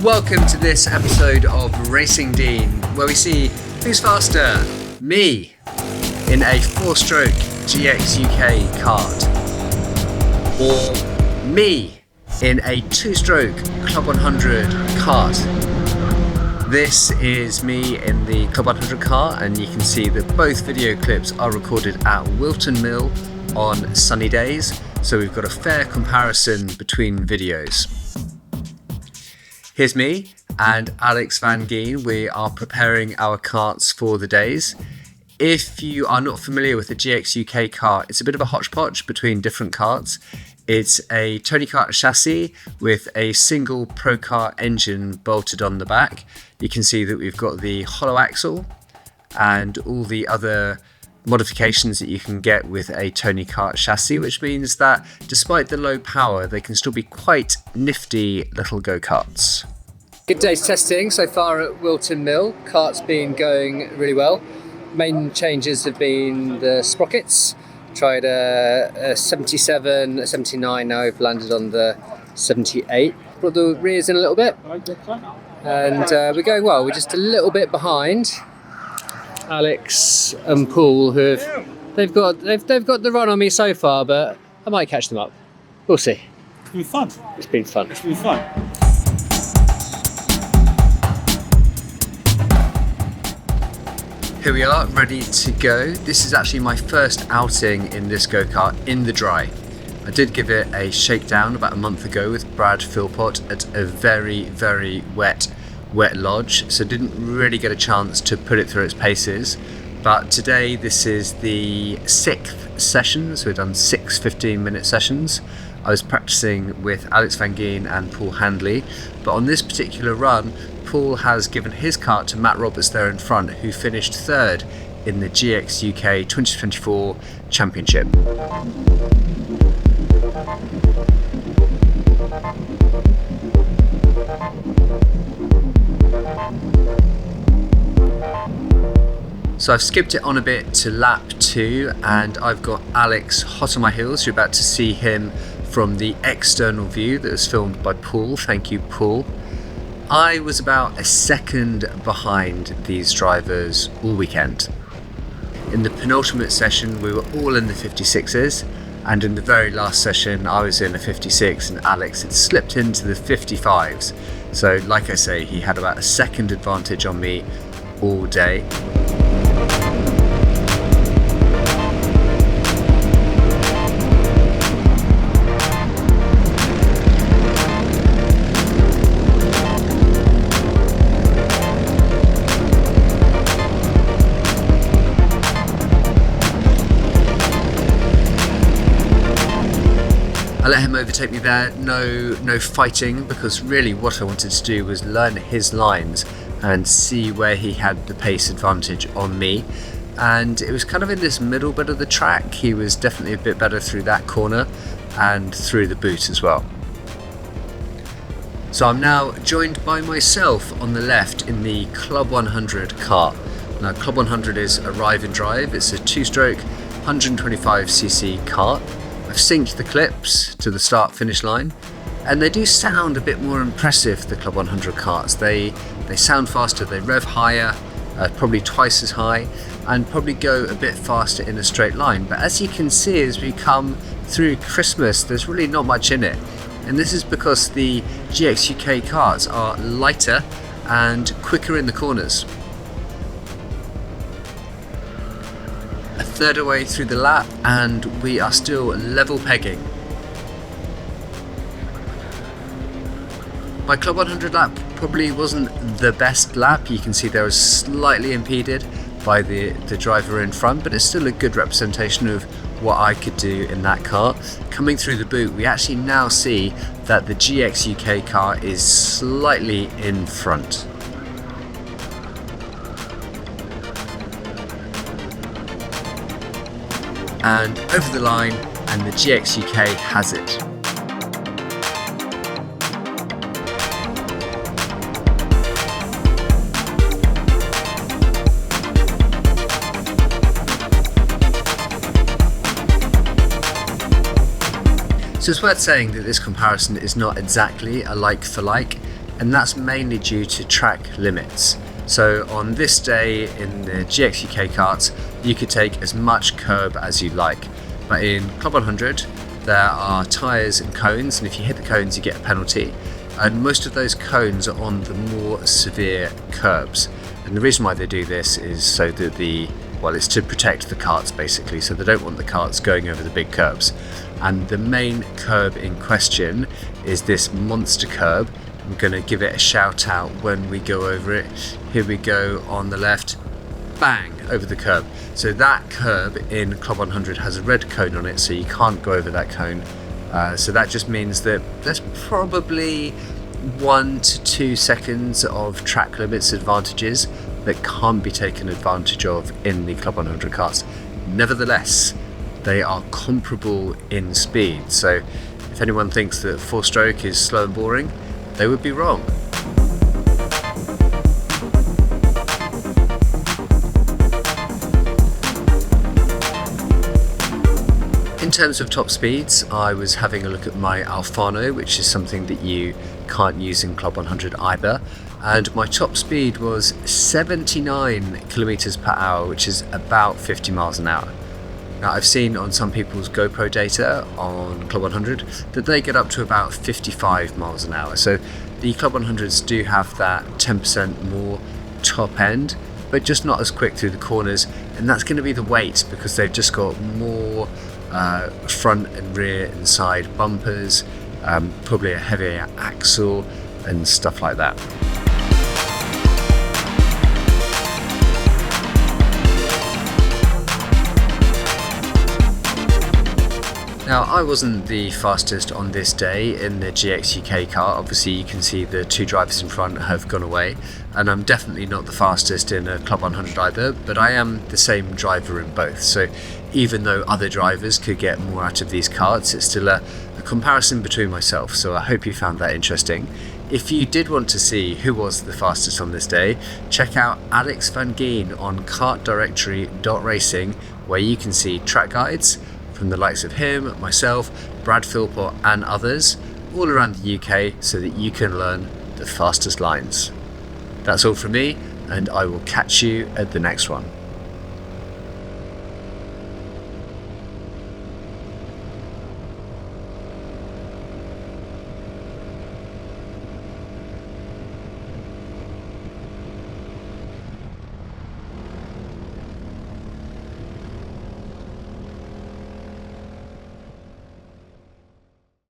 Welcome to this episode of Racing Dean, where we see who's faster, me in a 4-stroke GXUK kart, or me in a 2-stroke Club 100 kart. This is me in the Club 100 kart, and you can see that both video clips are recorded at Whilton Mill on sunny days, so we've got a fair comparison between videos. Here's me and Alex Van Geen. We are preparing our karts for the days. If you are not familiar with the GXUK kart, it's a bit of a hodgepodge between different karts. It's a Tony Kart chassis with a single Pro Kart engine bolted on the back. You can see that we've got the hollow axle and all the other modifications that you can get with a Tony Kart chassis, which means that despite the low power, they can still be quite nifty little go-karts. Good day's testing so far at Whilton Mill. Kart's been going really well. Main changes have been the sprockets. Tried a 77, a 79, now I've landed on the 78. Brought the rears in a little bit, and we're going well. We're just a little bit behind Alex and Paul, they've got the run on me so far, but I might catch them up. We'll see. It's been fun. It's been fun. It's been fun. Here we are, ready to go. This is actually my first outing in this go-kart in the dry. I did give it a shakedown about a month ago with Brad Philpott at a very, very wet lodge, so didn't really get a chance to put it through its paces. But today this is the 6th session, so we've done 6 15-minute sessions. I was practicing with Alex Van Geen and Paul Handley, but on this particular run Paul has given his kart to Matt Roberts there in front, who finished 3rd in the GXUK 2024 Championship. So I've skipped it on a bit to lap 2, and I've got Alex hot on my heels. You're about to see him from the external view that was filmed by Paul. Thank you, Paul. I was about a second behind these drivers all weekend. In the penultimate session we were all in the 56s, and in the very last session I was in a 56 and Alex had slipped into the 55s. So like I say, he had about a second advantage on me all day. I let him overtake me there, no fighting, because really what I wanted to do was learn his lines and see where he had the pace advantage on me. And it was kind of in this middle bit of the track. He was definitely a bit better through that corner and through the boot as well. So I'm now joined by myself on the left in the Club 100 kart. Now Club 100 is a Arrive and Drive. It's a 2-stroke 125cc kart. I've synced the clips to the start-finish line, and they do sound a bit more impressive, the Club 100 karts. They sound faster, they rev higher, probably twice as high, and probably go a bit faster in a straight line. But as you can see, as we come through Christmas, there's really not much in it. And this is because the GXUK karts are lighter and quicker in the corners. A third away through the lap and we are still level pegging. My Club 100 lap probably wasn't the best lap. You can see there was slightly impeded by the driver in front, but it's still a good representation of what I could do in that car. Coming through the boot, we actually now see that the GXUK car is slightly in front. And over the line, and the GXUK has it. So it's worth saying that this comparison is not exactly a like for like. and that's mainly due to track limits. So on this day in the GXUK karts, you could take as much curb as you like, but in Club 100 there are tyres and cones, and if you hit the cones you get a penalty, and most of those cones are on the more severe curbs. And the reason why they do this is so that it's to protect the karts basically, so they don't want the karts going over the big curbs. And the main curb in question is this monster curb. I'm going to give it a shout out when we go over it. Here we go on the left, bang, over the curb. So that curb in Club 100 has a red cone on it, so you can't go over that cone. So that just means that there's probably 1 to 2 seconds of track limits advantages that can't be taken advantage of in the Club 100 karts. Nevertheless, they are comparable in speed, so if anyone thinks that 4-stroke is slow and boring, they would be wrong. In terms of top speeds, I was having a look at my Alfano, which is something that you can't use in Club 100 either, and my top speed was 79 kilometers per hour, which is about 50 miles an hour. Now, I've seen on some people's GoPro data on Club 100 that they get up to about 55 miles an hour. So the Club 100s do have that 10% more top end, but just not as quick through the corners, and that's going to be the weight because they've just got more front and rear and side bumpers, probably a heavier axle and stuff like that. Now, I wasn't the fastest on this day in the GXUK kart. Obviously you can see the 2 drivers in front have gone away, and I'm definitely not the fastest in a Club 100 either, but I am the same driver in both. So even though other drivers could get more out of these karts, it's still a comparison between myself, so I hope you found that interesting. If you did want to see who was the fastest on this day, check out Alex van Geen on kartdirectory.racing, where you can see track guides from the likes of him, myself, Brad Philpott and others all around the UK, so that you can learn the fastest lines. That's all from me, and I will catch you at the next one.